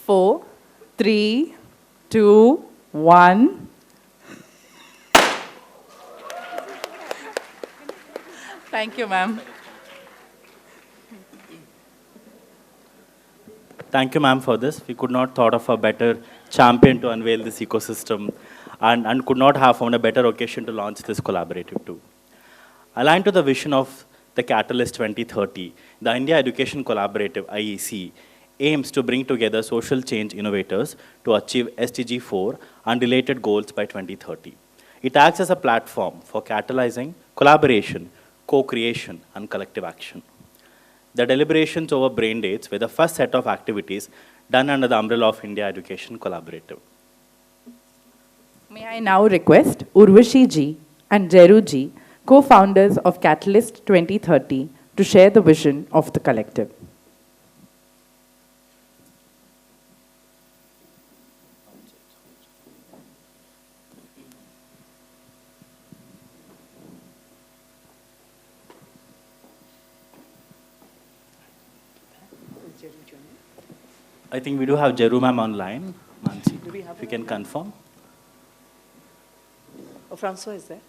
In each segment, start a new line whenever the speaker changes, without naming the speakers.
4, 3, 2, 1. Thank you, ma'am.
Thank you, ma'am, for this. We could not thought of a better champion to unveil this ecosystem and could not have found a better occasion to launch this collaborative too. Aligned to the vision of the Catalyst 2030, the India Education Collaborative, IEC, aims to bring together social change innovators to achieve SDG 4 and related goals by 2030. It acts as a platform for catalyzing collaboration, co-creation, and collective action. The deliberations over brain dates were the first set of activities done under the umbrella of India Education Collaborative.
May I now request Urvashi ji and Jeru ji, co-founders of Catalyst 2030, to share the vision of the collective.
I think we do have Jeru ma'am online. Mansi, if you can confirm.
Oh, Francois is there?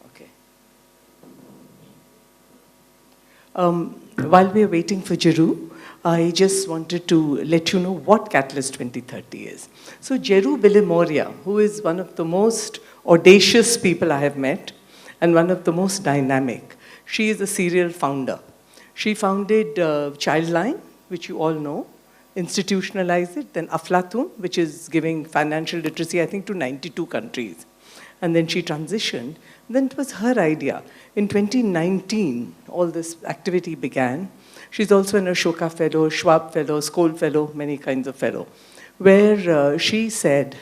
Okay. While we are waiting for Jeru, I just wanted to let you know what Catalyst 2030 is. So Jeru Bilimoria, who is one of the most audacious people I have met and one of the most dynamic, she is a serial founder. She founded Childline, which you all know, institutionalized it, then Aflatun, which is giving financial literacy, I think, to 92 countries. And then she transitioned. Then it was her idea. In 2019, all this activity began. She's also an Ashoka Fellow, Schwab Fellow, Skoll Fellow, many kinds of fellow, where she said,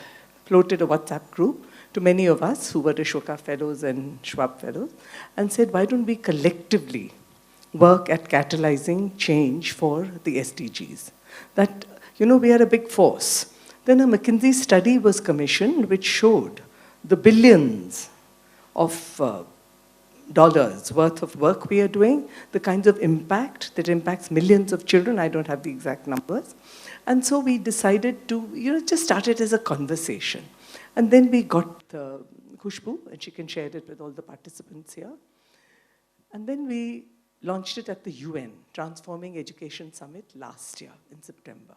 floated a WhatsApp group to many of us who were Ashoka Fellows and Schwab Fellows, and said, why don't we collectively work at catalyzing change for the SDGs? That, you know, we are a big force. Then a McKinsey study was commissioned which showed the billions of dollars worth of work we are doing, the kinds of impact that impacts millions of children. I don't have the exact numbers. And so we decided to, you know, just start it as a conversation. And then we got Khushbu, and she can share it with all the participants here. And then we launched it at the UN, Transforming Education Summit last year in September.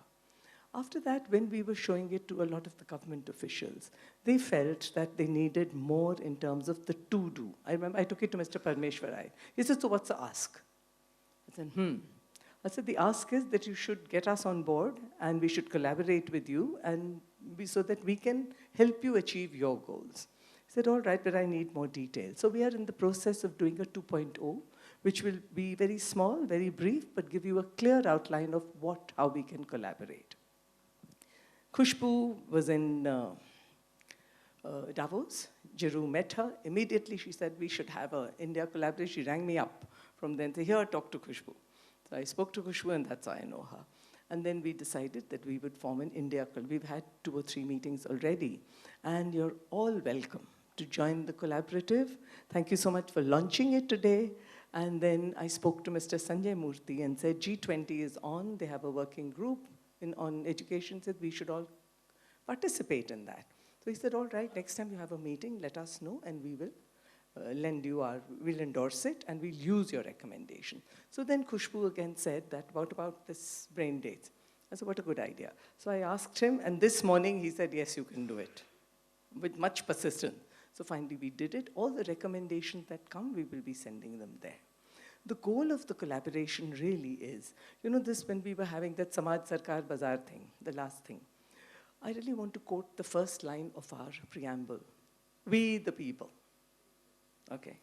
After that, when we were showing it to a lot of the government officials, they felt that they needed more in terms of the to-do. I remember I took it to Mr. Parmeshwarai. He said, so what's the ask? I said, I said, the ask is that you should get us on board and we should collaborate with you and so that we can help you achieve your goals. He said, all right, but I need more detail. So we are in the process of doing a 2.0, which will be very small, very brief, but give you a clear outline of how we can collaborate. Khushbu was in Davos. Jeru met her. Immediately she said, we should have an India collaboration. She rang me up from then, said, here, talk to Khushbu. So I spoke to Khushbu, and that's how I know her. And then we decided that we would form an India collaboration. We've had 2 or 3 meetings already. And you're all welcome to join the collaborative. Thank you so much for launching it today. And then I spoke to Mr. Sanjay Murthy and said, G20 is on. They have a working group on education. Said we should all participate in that. So he said, all right, next time you have a meeting, let us know, and we will we'll endorse it, and we'll use your recommendation. So then Khushbu again said that, what about this brain dates? I said, what a good idea. So I asked him, and this morning he said, yes, you can do it, with much persistence. So finally we did it. All the recommendations that come, we will be sending them there. The goal of the collaboration really is, you know, this when we were having that Samaj Sarkar Bazaar thing, the last thing, I really want to quote the first line of our preamble. We the people, okay,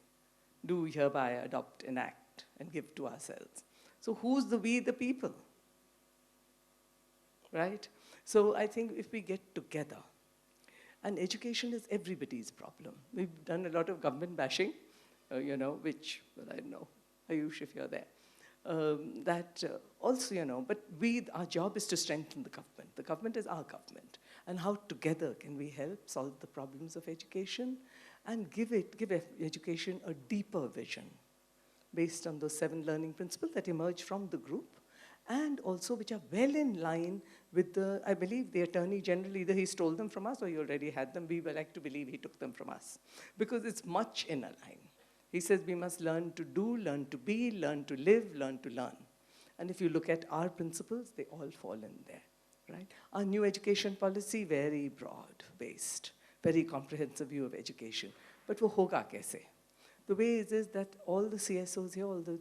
do hereby adopt, enact, and give to ourselves. So who's the we the people, right? So I think if we get together, and education is everybody's problem. We've done a lot of government bashing, you know, which, well, I don't know, Ayush, if you're there. Also, you know, but our job is to strengthen the government. The government is our government. And how together can we help solve the problems of education and give education a deeper vision based on those 7 learning principles that emerge from the group, and also which are well in line with the, I believe the Attorney General, either he stole them from us or he already had them. We would like to believe he took them from us, because it's much in a line. He says we must learn to do, learn to be, learn to live, learn to learn. And if you look at our principles, they all fall in there, right? Our new education policy, very broad-based, very comprehensive view of education. But wo hoga kaise? The way is that all the CSOs here, all the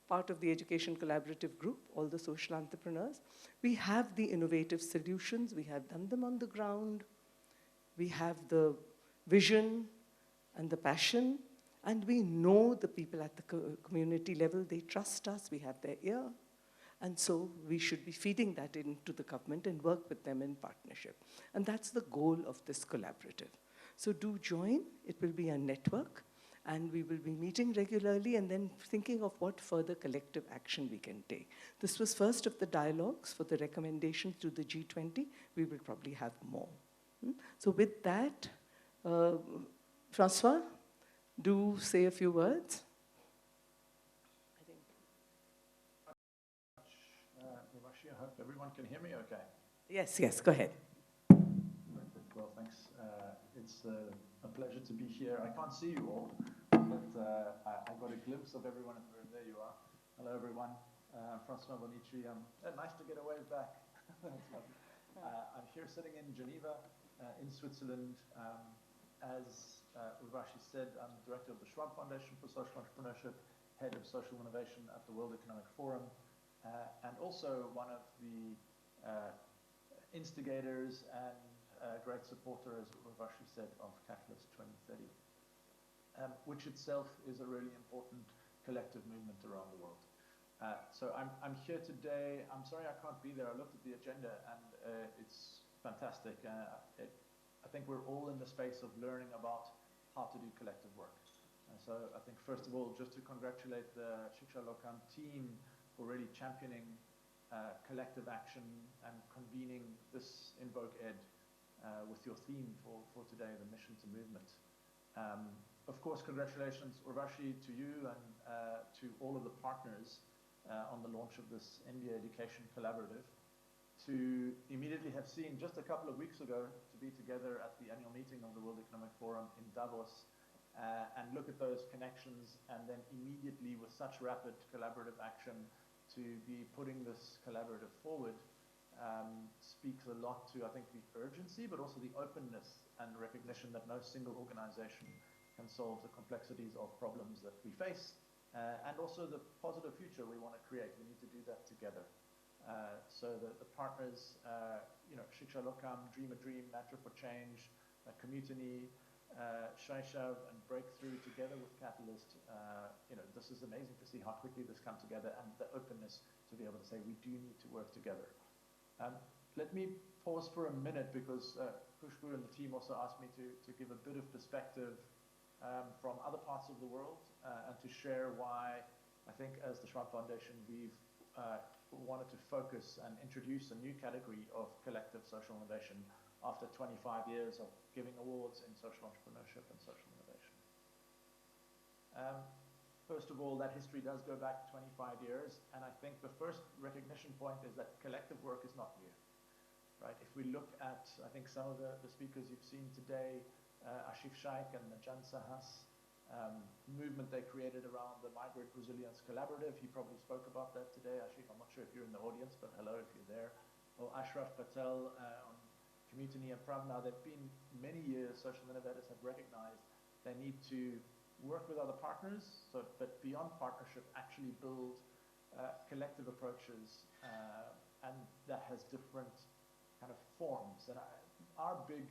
part of the Education Collaborative Group, all the social entrepreneurs, we have the innovative solutions, we have done them on the ground, we have the vision and the passion, and we know the people at the community level, they trust us, we have their ear, and so we should be feeding that into the government and work with them in partnership. And that's the goal of this collaborative. So do join, it will be a network, and we will be meeting regularly and then thinking of what further collective action we can take. This was first of the dialogues for the recommendations to the G20. We will probably have more. So with that, Francois, do say a few words.
Urvashi, I hope everyone can hear me okay.
Yes, yes, go ahead.
Well, thanks. It's a pleasure to be here. I can't see you all, but I got a glimpse of everyone in the room. There you are. Hello, everyone. Francois, Bonnici. Nice to get a wave back. I'm here sitting in Geneva, in Switzerland. As Urvashi said, I'm director of the Schwab Foundation for Social Entrepreneurship, head of social innovation at the World Economic Forum, and also one of the instigators and great supporter, as Urvashi said, of Catalyse 2030, which itself is a really important collective movement around the world. So I'm here today. I'm sorry I can't be there. I looked at the agenda and it's fantastic. I think we're all in the space of learning about how to do collective work. And so I think, first of all, just to congratulate the Shiksha Lokam team for really championing collective action and convening this InvokED with your theme for today, the mission to movement. Of course, congratulations, Urvashi, to you and to all of the partners on the launch of this MBA Education Collaborative. To immediately have seen just a couple of weeks ago to be together at the annual meeting of the World Economic Forum in Davos and look at those connections, and then immediately with such rapid collaborative action to be putting this collaborative forward speaks a lot to, I think, the urgency, but also the openness and recognition that no single organization can solve the complexities of problems that we face, and also the positive future we want to create. We need to do that together. So the partners, Shiksha Lokam, Dream a Dream, Matter for Change, Community, Shaishav, and Breakthrough together with Catalyst, this is amazing to see how quickly this come together and the openness to be able to say we do need to work together. Let me pause for a minute because Khushbu and the team also asked me to give a bit of perspective from other parts of the world and to share why I think as the Schwab Foundation we've wanted to focus and introduce a new category of collective social innovation after 25 years of giving awards in social entrepreneurship and social innovation. First of all, that history does go back 25 years, and I think the first recognition point is that collective work is not new, right? If we look at, I think some of the speakers you've seen today, Ashif Shaikh and Najan Sahas, movement they created around the Migrant Resilience Collaborative. He probably spoke about that today. Ashif, I'm not sure if you're in the audience, but hello if you're there. Or Ashraf Patel on Community and Pravna. There have been many years social innovators have recognized they need to work with other partners, but beyond partnership, actually build collective approaches, and that has different kind of forms. And our big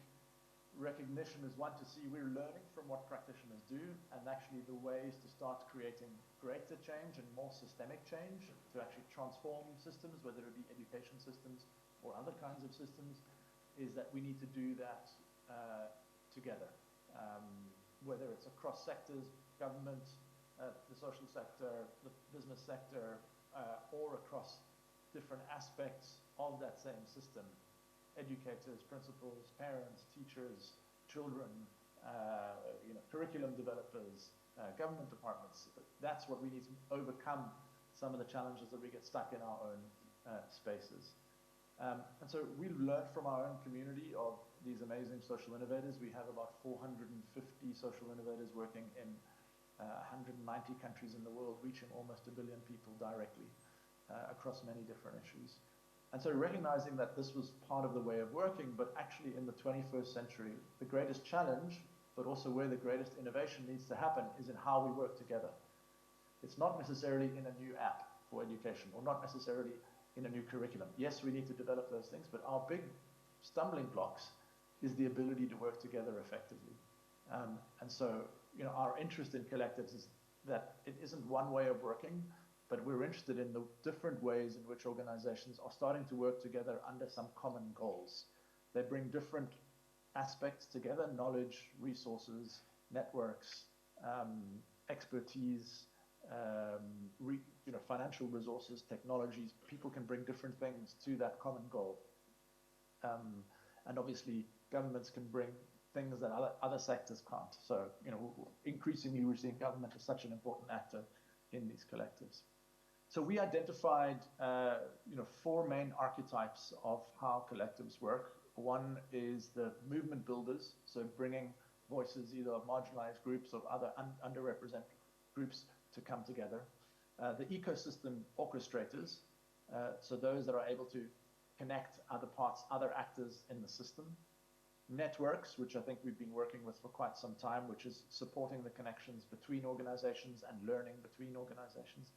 recognition is one to see we're learning from what practitioners do, and actually the ways to start creating greater change and more systemic change to actually transform systems, whether it be education systems or other kinds of systems, is that we need to do that together. Whether it's across sectors, government, the social sector, the business sector, or across different aspects of that same system. Educators, principals, parents, teachers, children, curriculum developers, government departments. That's what we need to overcome some of the challenges that we get stuck in our own spaces. And so we learned from our own community of these amazing social innovators. We have about 450 social innovators working in 190 countries in the world, reaching almost 1 billion people directly across many different issues. And so recognizing that this was part of the way of working, but actually in the 21st century, the greatest challenge, but also where the greatest innovation needs to happen, is in how we work together. It's not necessarily in a new app for education, or not necessarily in a new curriculum. Yes, we need to develop those things, but our big stumbling blocks is the ability to work together effectively. And so, you know, our interest in collectives is that it isn't one way of working, but we're interested in the different ways in which organizations are starting to work together under some common goals. They bring different aspects together: knowledge, resources, networks, expertise, you know, financial resources, technologies. People can bring different things to that common goal. And obviously, governments can bring things that other sectors can't. So, you know, increasingly we're seeing government as such an important actor in these collectives. So we identified, you know, 4 main archetypes of how collectives work. One is the movement builders, so bringing voices either of marginalized groups or other underrepresented groups to come together. The ecosystem orchestrators, so those that are able to connect other parts, other actors in the system. Networks, which I think we've been working with for quite some time, which is supporting the connections between organizations and learning between organizations.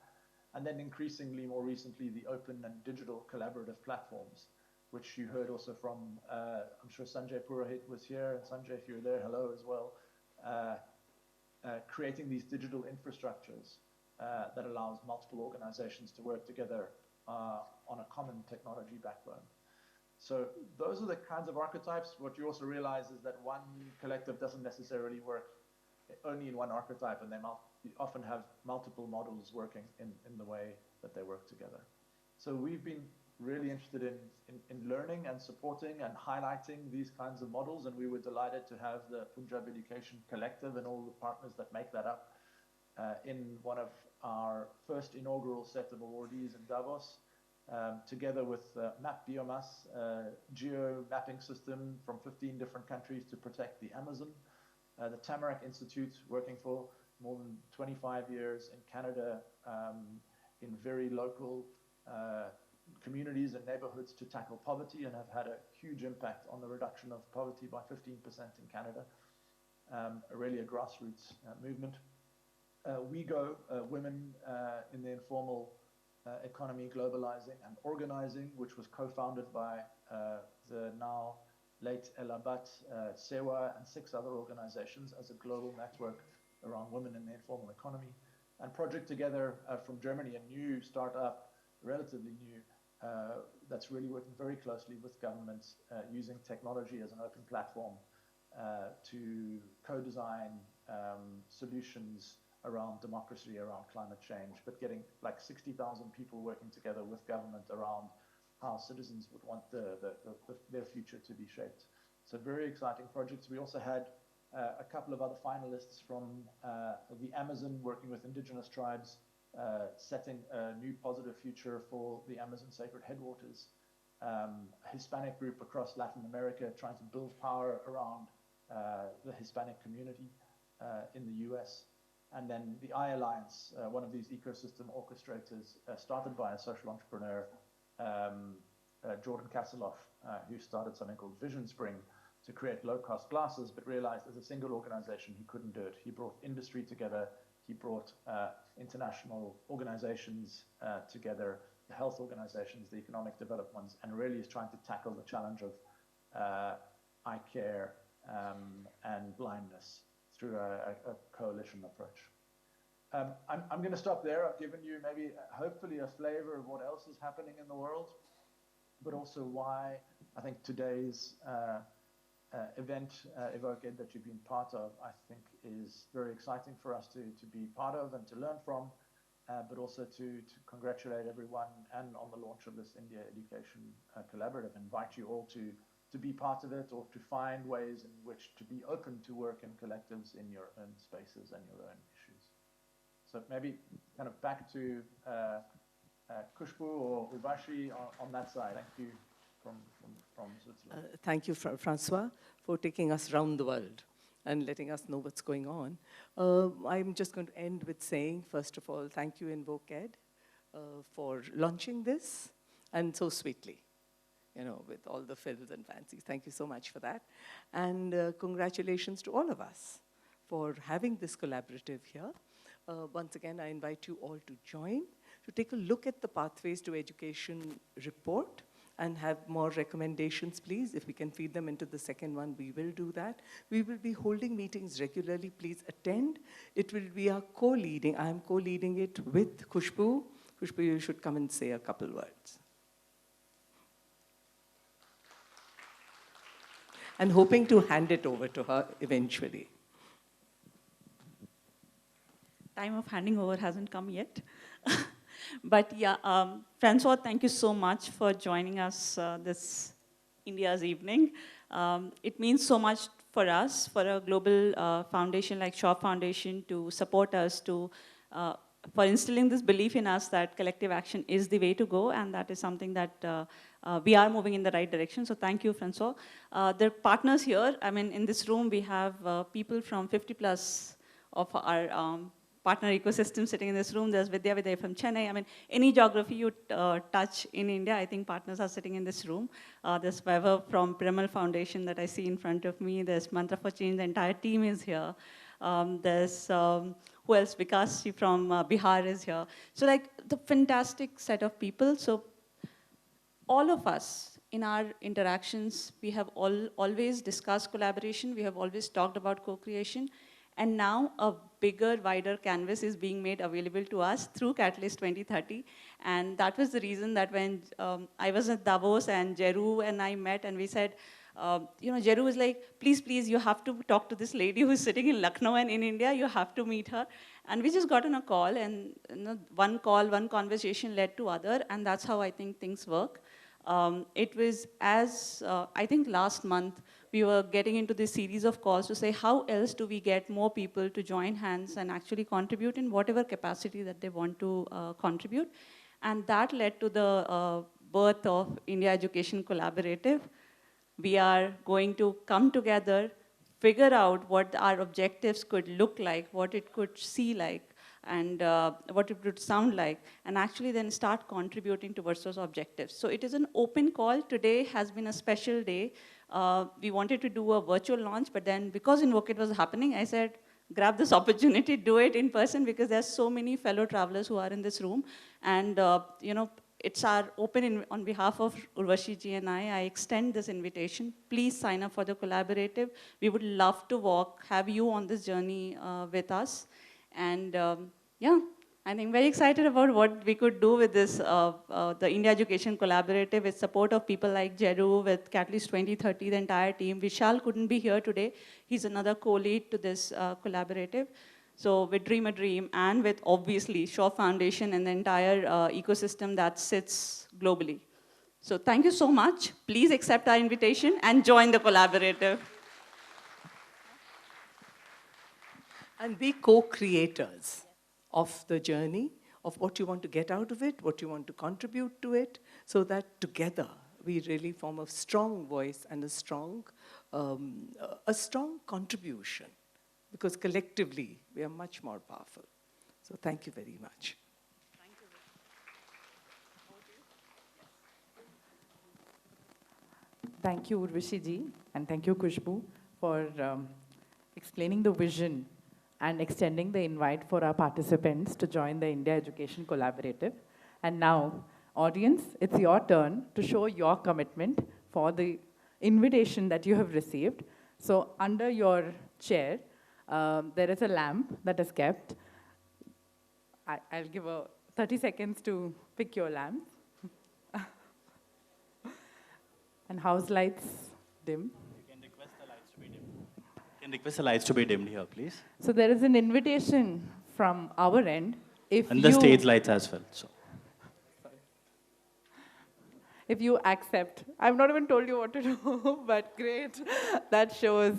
And then increasingly, more recently, the open and digital collaborative platforms, which you heard also from, I'm sure Sanjay Purohit was here, and Sanjay, if you're there, hello as well. Creating these digital infrastructures that allows multiple organizations to work together on a common technology backbone. So those are the kinds of archetypes. What you also realize is that one collective doesn't necessarily work only in one archetype, and they often have multiple models working in the way that they work together. So we've been really interested in learning and supporting and highlighting these kinds of models, and we were delighted to have the Punjab Education Collective and all the partners that make that up in one of our first inaugural set of awardees in Davos, together with Map Biomass, geo mapping system from 15 different countries to protect the Amazon, the Tamarack Institute, working for more than 25 years in Canada, in very local communities and neighborhoods to tackle poverty, and have had a huge impact on the reduction of poverty by 15% in Canada. Really a grassroots movement. We Go, Women in the Informal Economy, Globalizing and Organizing, which was co-founded by the now late Ella Butt, Sewa, and 6 other organizations as a global network around women in the informal economy. And Project Together from Germany, a new startup, relatively new, that's really working very closely with governments, using technology as an open platform to co-design solutions around democracy, around climate change, but getting like 60,000 people working together with government around how citizens would want their future to be shaped. So very exciting projects. We also had a couple of other finalists from the Amazon, working with indigenous tribes, setting a new positive future for the Amazon sacred headwaters. A Hispanic group across Latin America trying to build power around the Hispanic community in the US. And then the I-Alliance, one of these ecosystem orchestrators, started by a social entrepreneur, Jordan Kasseloff, who started something called Vision Spring to create low-cost glasses, but realized as a single organization he couldn't do it. He brought industry together, he brought international organizations together, the health organizations, the economic developed ones, and really is trying to tackle the challenge of eye care and blindness through a coalition approach. I'm going to stop there. I've given you maybe, hopefully, a flavor of what else is happening in the world, but also why I think today's event, InvokED, that you've been part of, I think is very exciting for us to be part of and to learn from, but also to congratulate everyone and on the launch of this India Education Collaborative. Invite you all to be part of it, or to find ways in which to be open to work in collectives in your own spaces and your own issues. So maybe kind of back to Khushbu or Urvashi on that side. Thank you from Switzerland.
Thank you, Francois, for taking us around the world and letting us know what's going on. I'm just going to end with saying, first of all, thank you, InvokED, for launching this, and so sweetly, you know, with all the fills and fancies. Thank you so much for that. And congratulations to all of us for having this collaborative here. Once again, I invite you all to join, to take a look at the Pathways to Education report and have more recommendations, please. If we can feed them into the second one, we will do that. We will be holding meetings regularly. Please attend. It will be a co-leading. I am co-leading it with Khushbu. Khushbu, you should come and say a couple words. And hoping to hand it over to her eventually.
Time of handing over hasn't come yet. But yeah, Francois, thank you so much for joining us this India's evening. It means so much for us, for a global foundation like Schwab Foundation to support us, for instilling this belief in us that collective action is the way to go, and that is something that we are moving in the right direction. So thank you, Francois. The partners here, I mean, in this room, we have people from 50 plus of our partner ecosystem sitting in this room. There's Vidya from Chennai. I mean, any geography you touch in India, I think partners are sitting in this room. There's Vaibhav from Piramal Foundation that I see in front of me. There's Mantra for Change, the entire team is here. There's, who else? Vikas from Bihar is here. So like the fantastic set of people. So all of us in our interactions, we have always discussed collaboration. We have always talked about co-creation. And now a bigger, wider canvas is being made available to us through Catalyse 2030. And that was the reason that when I was at Davos and Jeru and I met and we said, you know, Jeru was like, please, please, you have to talk to this lady who's sitting in Lucknow and in India, you have to meet her. And we just got on a call, and you know, one call, one conversation led to other, and that's how I think things work. It was as, I think last month, we were getting into this series of calls to say, how else do we get more people to join hands and actually contribute in whatever capacity that they want to contribute? And that led to the birth of India Education Collaborative. We are going to come together, figure out what our objectives could look like, what it could see like, and what it would sound like, and actually then start contributing towards those objectives. So it is an open call. Today has been a special day. We wanted to do a virtual launch, but then because InvokED was happening, I said, grab this opportunity, do it in person, because there's so many fellow travelers who are in this room. And you know, it's our open on behalf of Urvashi ji and I extend this invitation. Please sign up for the collaborative. We would love to have you on this journey with us. And yeah, I think very excited about what we could do with this, the India Education Collaborative with support of people like Jeru, with Catalyse 2030, the entire team. Vishal couldn't be here today. He's another co-lead to this collaborative. So with Dream a Dream and with obviously Schwab Foundation and the entire ecosystem that sits globally. So thank you so much. Please accept our invitation and join the collaborative.
And be co-creators of the journey, of what you want to get out of it, what you want to contribute to it, so that together we really form a strong voice and a strong contribution, because collectively we are much more powerful. So thank you very much.
Thank you, Urvashi ji, and thank you, Khushbu, for explaining the vision and extending the invite for our participants to join the India Education Collaborative. And now, audience, it's your turn to show your commitment for the invitation that you have received. So under your chair, there is a lamp that is kept. I'll give 30 seconds to pick your lamp. And house lights dim.
You can request the lights to be dimmed. You can request the lights to be dimmed here, please.
So there is an invitation from our end.
And the stage lights as well. So.
If you accept, I've not even told you what to do, but great. That shows.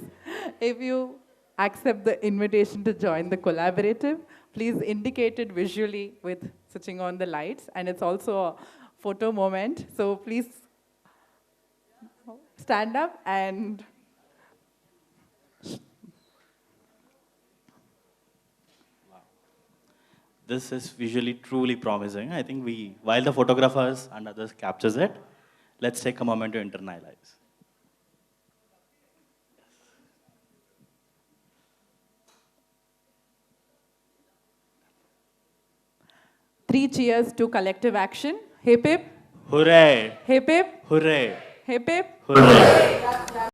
If you accept the invitation to join the collaborative, please indicate it visually with switching on the lights. And it's also a photo moment. So please stand up and
This is visually truly promising. I think while the photographers and others captures it, let's take a moment to internalize.
3 cheers to collective action. Hip hip.
Hooray!
Hip hip.
Hooray!
Hip hip.
Hooray!